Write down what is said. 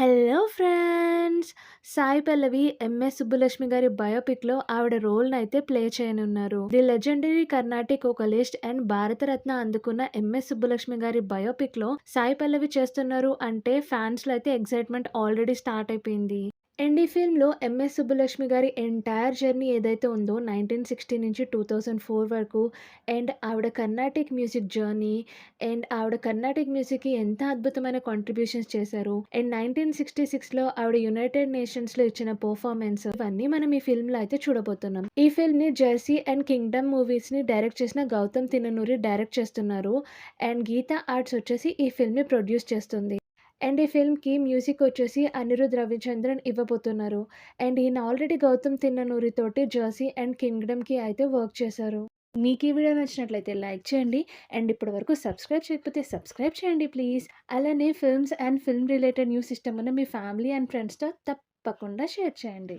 Hello friends! Sai Pallavi MS Subbulakshmi గారి బయోపిక్‌లో ఆవిడ రోల్‌నైతే ప్లే చేయనున్నారు. The legendary Carnatic vocalist and Bharat Ratna అందుకున్న ఎంఎస్ సుబ్బులక్ష్మి గారి బయోపిక్‌లో సాయి పల్లవి చేస్తున్నారు అంటే ఫ్యాన్స్‌లో అయితే ఎక్సైట్‌మెంట్ ఆల్రెడీ స్టార్ట్ అయిపోయింది. అండ్ ఈ ఫిల్మ్‌లో ఎంఎస్ సుబ్బులక్ష్మి గారి ఎంటైర్ జర్నీ ఏదైతే ఉందో 1960 నుంచి 2004 వరకు అండ్ ఆవిడ కర్ణాటిక్ మ్యూజిక్ జర్నీ అండ్ ఆవిడ కర్ణాటిక్ మ్యూజిక్‌కి ఎంత అద్భుతమైన కాంట్రిబ్యూషన్స్ చేశారు. అండ్ 1966లో ఆవిడ యునైటెడ్ నేషన్స్‌లో ఇచ్చిన పెర్ఫార్మన్స్ ఇవన్నీ మనం ఈ ఫిల్మ్‌లో అయితే చూడబోతున్నాం. ఈ ఫిల్మ్‌ని జెర్సీ అండ్ కింగ్డమ్ మూవీస్‌ని డైరెక్ట్ చేసిన గౌతమ్ తిన్ననూరి డైరెక్ట్ చేస్తున్నారు. అండ్ గీతా ఆర్ట్స్ వచ్చేసి ఈ ఫిల్మ్‌ని ప్రొడ్యూస్ చేస్తుంది. అండ్ ఈ ఫిల్మ్‌కి మ్యూజిక్ వచ్చేసి అనిరుద్ రవిచంద్రన్ ఇవ్వబోతున్నారు. అండ్ ఈయన ఆల్రెడీ గౌతమ్ తిన్ననూరి తోటి 'జెర్సీ' అండ్ 'కింగ్డమ్‌కి' అయితే వర్క్ చేశారు. మీకు ఈ వీడియో నచ్చినట్లయితే లైక్ చేయండి. అండ్ ఇప్పటి వరకు సబ్స్క్రైబ్ చేయకపోతే సబ్స్క్రైబ్ చేయండి ప్లీజ్. అలానే films and film related news ఇష్టమున్న మీ ఫ్యామిలీ అండ్ ఫ్రెండ్స్‌తో తప్పకుండా షేర్ చేయండి.